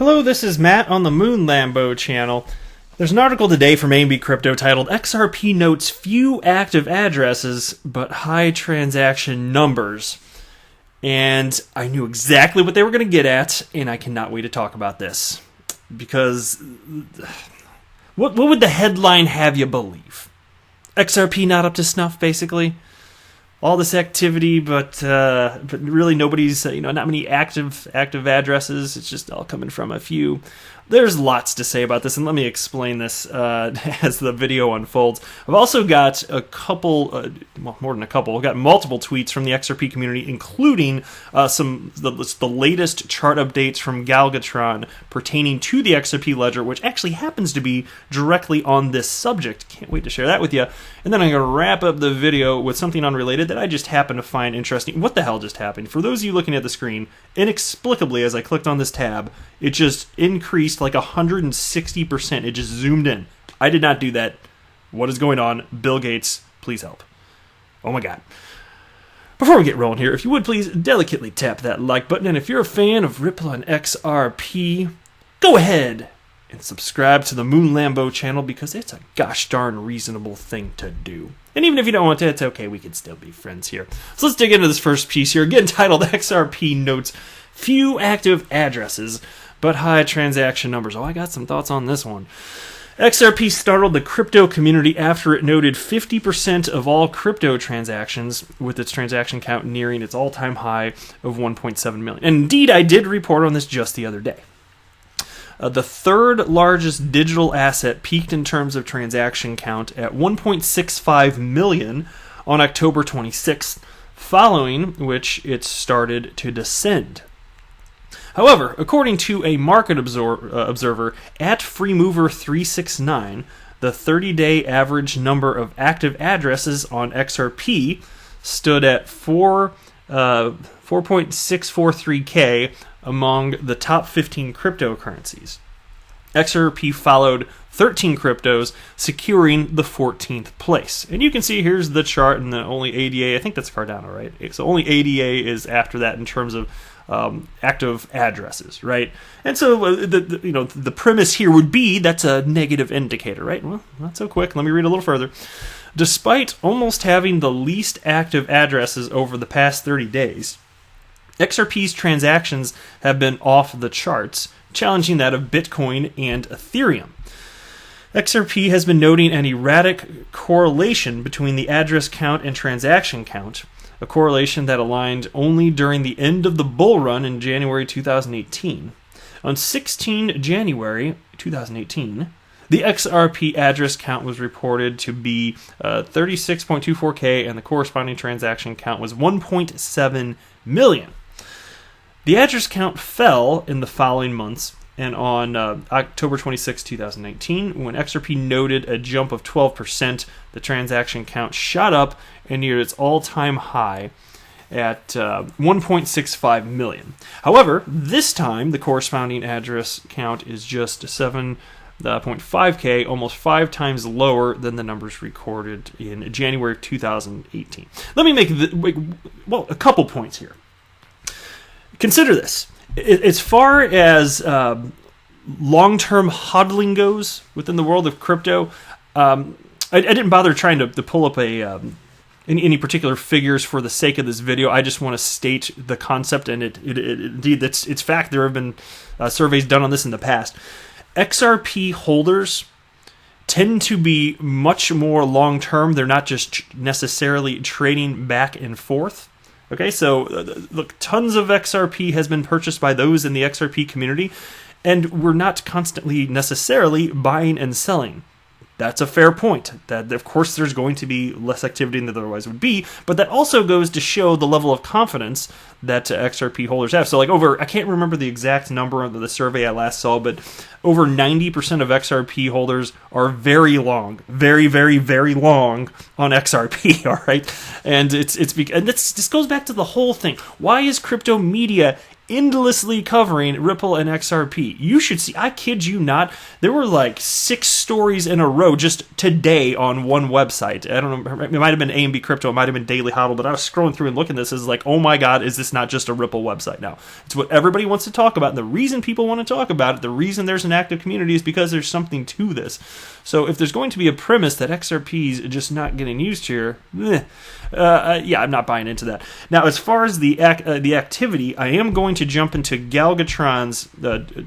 Hello, this is Matt on the Moon Lambo channel. There's an article today from A&B Crypto titled XRP notes few active addresses but high transaction numbers. And I knew exactly what they were going to get at, and I cannot wait to talk about this. Because what would the headline have you believe? XRP not up to snuff, basically? All this activity, but really nobody's, not many active addresses. It's just all coming from a few. There's lots to say about this, and let me explain this as the video unfolds. I've also got a couple, more than a couple. I've got multiple tweets from the XRP community, including the latest chart updates from Galgatron pertaining to the XRP ledger, which actually happens to be directly on this subject. Can't wait to share that with you. And then I'm going to wrap up the video with something unrelated that I just happen to find interesting. What the hell just happened? For those of you looking at the screen, inexplicably, as I clicked on this tab, it just increased like 160%. It just zoomed in. I did not do that. What is going on? Bill Gates, please help. Oh my God. Before we get rolling here, if you would please delicately tap that like button. And if you're a fan of Ripple and XRP, go ahead and subscribe to the Moon Lambo channel because it's a gosh darn reasonable thing to do. And even if you don't want to, it's okay. We can still be friends here. So let's dig into this first piece here, again titled XRP notes few active addresses but high transaction numbers. Oh, I got some thoughts on this one. XRP startled the crypto community after it noted 50% of all crypto transactions, with its transaction count nearing its all-time high of 1.7 million. And indeed, I did report on this just the other day. The third largest digital asset peaked in terms of transaction count at 1.65 million on October 26th, following which it started to descend. However, according to a market observer at FreeMover369, the 30-day average number of active addresses on XRP stood at 4.643K among the top 15 cryptocurrencies. XRP followed 13 cryptos, securing the 14th place. And you can see here's the chart, and the only ADA, I think that's Cardano, right? So only ADA is after that in terms of active addresses, right? And so the premise here would be that's a negative indicator, right? Well, not so quick. Let me read a little further. Despite almost having the least active addresses over the past 30 days, XRP's transactions have been off the charts, challenging that of Bitcoin and Ethereum. XRP has been noting an erratic correlation between the address count and transaction count, a correlation that aligned only during the end of the bull run in January 2018. On 16 January 2018, the XRP address count was reported to be 36.24K, and the corresponding transaction count was 1.7 million. The address count fell in the following months, and on October 26, 2019, when XRP noted a jump of 12%, the transaction count shot up and neared its all-time high at 1.65 million. However, this time, the corresponding address count is just 7.5K, almost 5 times lower than the numbers recorded in January 2018. Let me make a couple points here. Consider this. As far as long-term hodling goes within the world of crypto, I didn't bother trying to pull up any particular figures for the sake of this video. I just want to state the concept, and indeed, it's fact. There have been surveys done on this in the past. XRP holders tend to be much more long-term. They're not just necessarily trading back and forth. Okay, so look, tons of XRP has been purchased by those in the XRP community, and we're not constantly necessarily buying and selling. That's a fair point. That, of course, there's going to be less activity than there otherwise would be, but that also goes to show the level of confidence that XRP holders have. So, I can't remember the exact number of the survey I last saw, but over 90% of XRP holders are very long, very, very, very long on XRP. All right, and this goes back to the whole thing. Why is crypto media endlessly covering Ripple and XRP. You should see, I kid you not, there were like 6 stories in a row just today on one website. I don't know, it might have been A&B Crypto, it might have been Daily Hodl, but I was scrolling through and looking at this as like, oh my god, is this not just a Ripple website now? It's what everybody wants to talk about, and the reason people want to talk about it, the reason there's an active community is because there's something to this. So if there's going to be a premise that XRP is just not getting used here, yeah, I'm not buying into that. Now, as far as the activity, I am going to jump into Galgatron's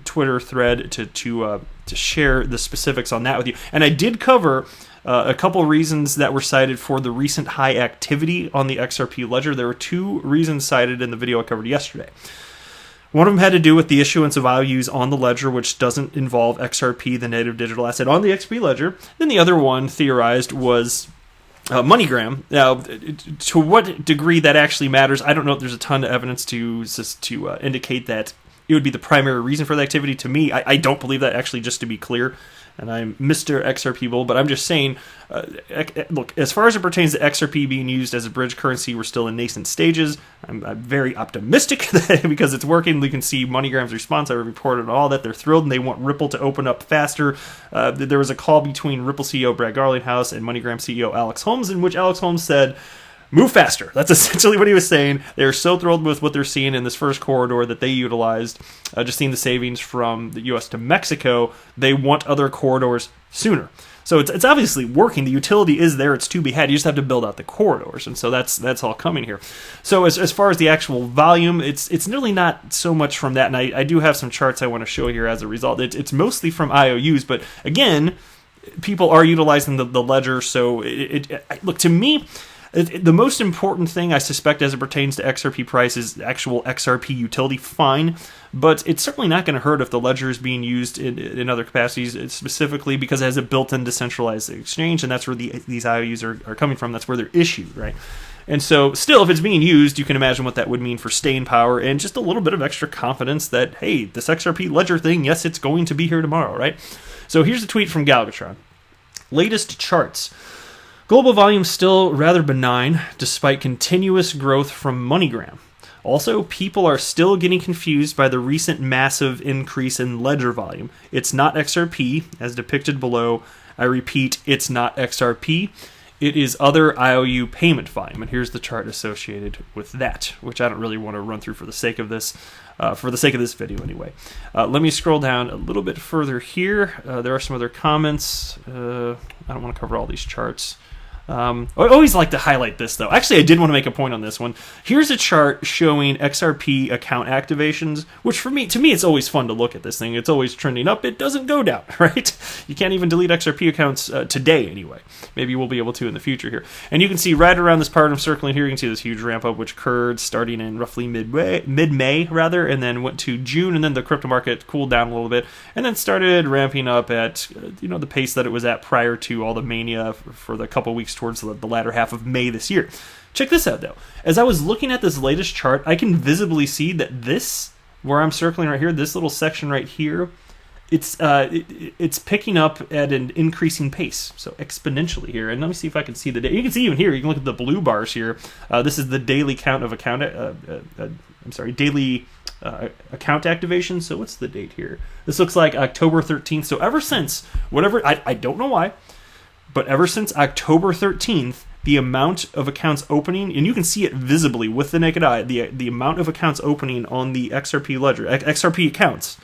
Twitter thread to share the specifics on that with you. And I did cover a couple reasons that were cited for the recent high activity on the XRP ledger. There were 2 reasons cited in the video I covered yesterday. One of them had to do with the issuance of IOUs on the ledger, which doesn't involve XRP, the native digital asset, on the XP ledger. Then the other one theorized was MoneyGram. Now, to what degree that actually matters, I don't know if there's a ton of evidence to indicate that it would be the primary reason for the activity. To me, I don't believe that, actually, just to be clear. And I'm Mr. XRP bull, but I'm just saying, look, as far as it pertains to XRP being used as a bridge currency, we're still in nascent stages. I'm very optimistic that because it's working. We can see MoneyGram's response. I reported on all that. They're thrilled, and they want Ripple to open up faster. There was a call between Ripple CEO Brad Garlinghouse and MoneyGram CEO Alex Holmes, in which Alex Holmes said, move faster. That's essentially what he was saying. They're so thrilled with what they're seeing in this first corridor that they utilized. Just seeing the savings from the U.S. to Mexico, they want other corridors sooner. So it's obviously working. The utility is there. It's to be had. You just have to build out the corridors, and so that's all coming here. So as far as the actual volume, it's nearly not so much from that. And I do have some charts I want to show here as a result. It's mostly from IOUs, but again, people are utilizing the ledger. So look, to me, the most important thing, I suspect, as it pertains to XRP price is actual XRP utility, fine, but it's certainly not going to hurt if the ledger is being used in other capacities, specifically because it has a built-in decentralized exchange, and that's where these IOUs are coming from. That's where they're issued, right? And so, still, if it's being used, you can imagine what that would mean for staying power and just a little bit of extra confidence that, hey, this XRP ledger thing, yes, it's going to be here tomorrow, right? So here's a tweet from Galgatron. Latest charts. Global volume still rather benign, despite continuous growth from MoneyGram. Also, people are still getting confused by the recent massive increase in ledger volume. It's not XRP, as depicted below. I repeat, it's not XRP. It is other IOU payment volume, and here's the chart associated with that, which I don't really want to run through for the sake of this video anyway. Let me scroll down a little bit further here. There are some other comments. I don't want to cover all these charts. I always like to highlight this, though. Actually, I did want to make a point on this one. Here's a chart showing XRP account activations, which to me, it's always fun to look at this thing. It's always trending up. It doesn't go down, right? You can't even delete XRP accounts today, anyway. Maybe we'll be able to in the future here. And you can see right around this part I'm circling here, you can see this huge ramp up, which occurred starting in roughly mid-May, and then went to June, and then the crypto market cooled down a little bit, and then started ramping up at the pace that it was at prior to all the mania for the couple weeks towards the latter half of May this year. Check this out, though. As I was looking at this latest chart, I can visibly see that this, where I'm circling right here, this little section right here, it's picking up at an increasing pace, so exponentially here. And let me see if I can see the data. You can see even here, you can look at the blue bars here. This is the daily count of daily account activation. So what's the date here? This looks like October 13th. So ever since, I don't know why, but ever since October 13th, the amount of accounts opening, and you can see it visibly with the naked eye, the amount of accounts opening on the XRP ledger, XRP accounts,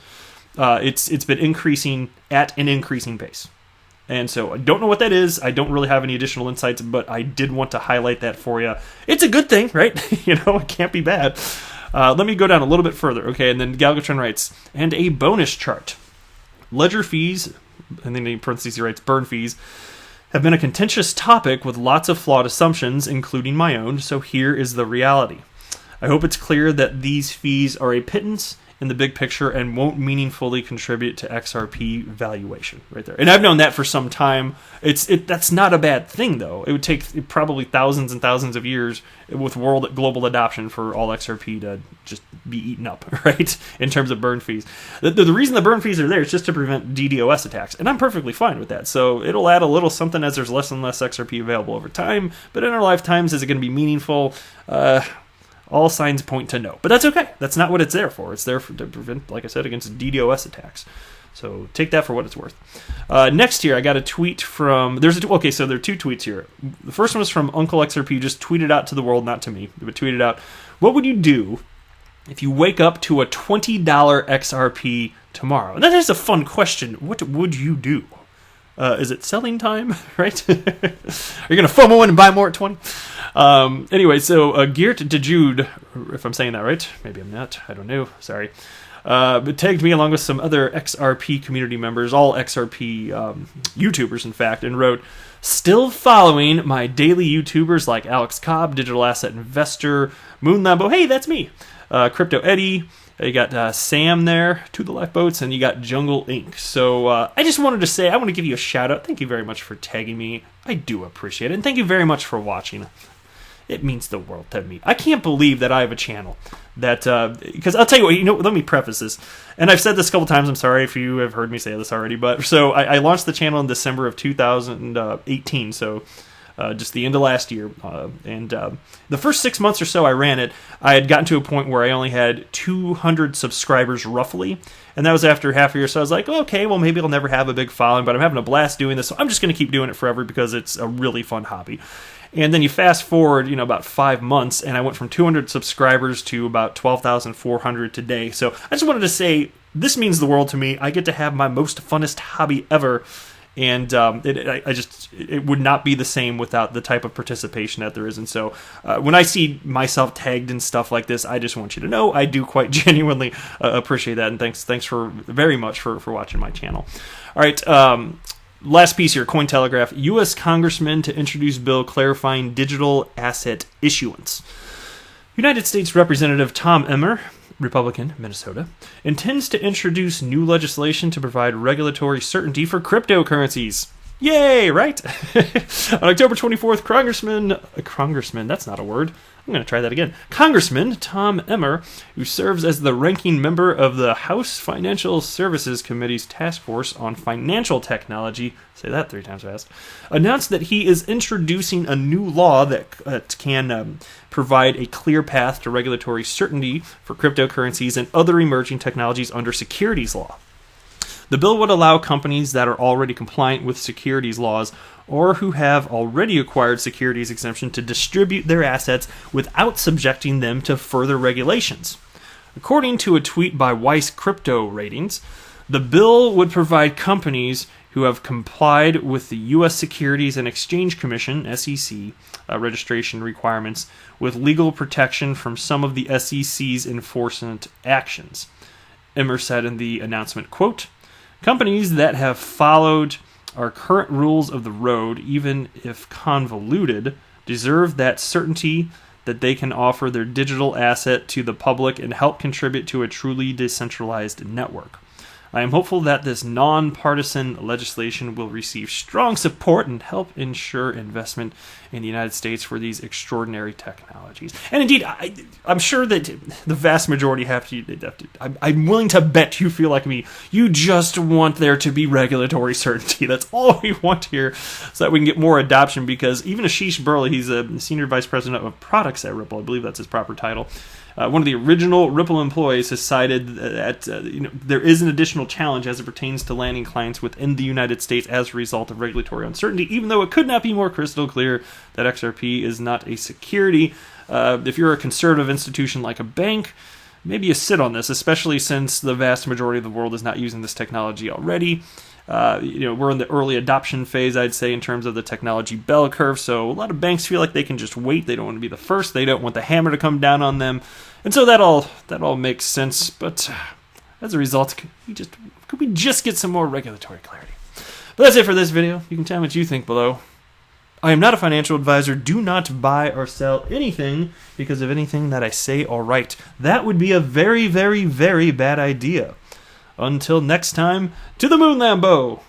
it's been increasing at an increasing pace. And so I don't know what that is. I don't really have any additional insights, but I did want to highlight that for you. It's a good thing, right? It can't be bad. Let me go down a little bit further, okay? And then Galgatron writes, and a bonus chart. Ledger fees, and then in parentheses he writes, burn fees, have been a contentious topic with lots of flawed assumptions, including my own, so here is the reality. I hope it's clear that these fees are a pittance in the big picture and won't meaningfully contribute to XRP valuation, right there. And I've known that for some time. That's not a bad thing, though. It would take probably thousands and thousands of years with global adoption for all XRP to just be eaten up, right, in terms of burn fees. The reason the burn fees are there is just to prevent DDoS attacks, and I'm perfectly fine with that. So it'll add a little something as there's less and less XRP available over time, but in our lifetimes, is it going to be meaningful? All signs point to no. But that's okay. That's not what it's there for. It's there to prevent, like I said, against DDoS attacks. So take that for what it's worth. Next here, I got a tweet from... Okay, so there are two tweets here. The first one was from Uncle XRP, just tweeted out to the world, not to me, but tweeted out, what would you do if you wake up to a $20 XRP tomorrow? And that is a fun question. What would you do? Is it selling time, right? Are you going to FOMO in and buy more at 20? Anyway, so Geert de Jude, if I'm saying that right, maybe I'm not, I don't know, sorry, but tagged me along with some other XRP community members, all XRP YouTubers, in fact, and wrote, still following my daily YouTubers like Alex Cobb, Digital Asset Investor, Moon Lambo, hey, that's me, Crypto Eddie, you got Sam there, To the Lifeboats, and you got Jungle Inc. So I just wanted to say, I want to give you a shout out. Thank you very much for tagging me. I do appreciate it. And thank you very much for watching. It means the world to me. I can't believe that I have a channel that, because I'll tell you what, let me preface this. And I've said this a couple times, I'm sorry if you have heard me say this already, but so I launched the channel in December of 2018, so just the end of last year. And the first 6 months or so I ran it, I had gotten to a point where I only had 200 subscribers roughly. And that was after half a year. So I was like, okay, well, maybe I'll never have a big following, but I'm having a blast doing this. So I'm just going to keep doing it forever because it's a really fun hobby. And then you fast forward, about 5 months, and I went from 200 subscribers to about 12,400 today. So I just wanted to say, this means the world to me. I get to have my most funnest hobby ever. And it would not be the same without the type of participation that there is. And so when I see myself tagged and stuff like this, I just want you to know I do quite genuinely appreciate that. And thanks very much for watching my channel. All right, last piece here, Cointelegraph. U.S. Congressman to introduce bill clarifying digital asset issuance. United States Representative Tom Emmer, Republican, Minnesota, intends to introduce new legislation to provide regulatory certainty for cryptocurrencies. Yay, right? On October 24th, Congressman, that's not a word. I'm going to try that again. Congressman Tom Emmer, who serves as the ranking member of the House Financial Services Committee's Task Force on Financial Technology, say that 3 times fast, announced that he is introducing a new law that can provide a clear path to regulatory certainty for cryptocurrencies and other emerging technologies under securities law. The bill would allow companies that are already compliant with securities laws or who have already acquired securities exemption to distribute their assets without subjecting them to further regulations. According to a tweet by Weiss Crypto Ratings, the bill would provide companies who have complied with the U.S. Securities and Exchange Commission, SEC, registration requirements with legal protection from some of the SEC's enforcement actions. Emmer said in the announcement, quote, companies that have followed our current rules of the road, even if convoluted, deserve that certainty that they can offer their digital asset to the public and help contribute to a truly decentralized network. I am hopeful that this nonpartisan legislation will receive strong support and help ensure investment in the United States for these extraordinary technologies. And indeed, I'm sure that the vast majority have to. I'm willing to bet you feel like me. You just want there to be regulatory certainty. That's all we want here, so that we can get more adoption. Because even Ashish Burley, he's a senior vice president of products at Ripple. I believe that's his proper title. One of the original Ripple employees has cited that there is an additional challenge as it pertains to landing clients within the United States as a result of regulatory uncertainty, even though it could not be more crystal clear that XRP is not a security. If you're a conservative institution like a bank, maybe you sit on this, especially since the vast majority of the world is not using this technology already. We're in the early adoption phase, I'd say, in terms of the technology bell curve. So a lot of banks feel like they can just wait. They don't want to be the first. They don't want the hammer to come down on them. And so that all makes sense. But as a result, could we just get some more regulatory clarity? But that's it for this video. You can tell me what you think below. I am not a financial advisor. Do not buy or sell anything because of anything that I say or write. That would be a very, very, very bad idea. Until next time, to the moon, Lambo!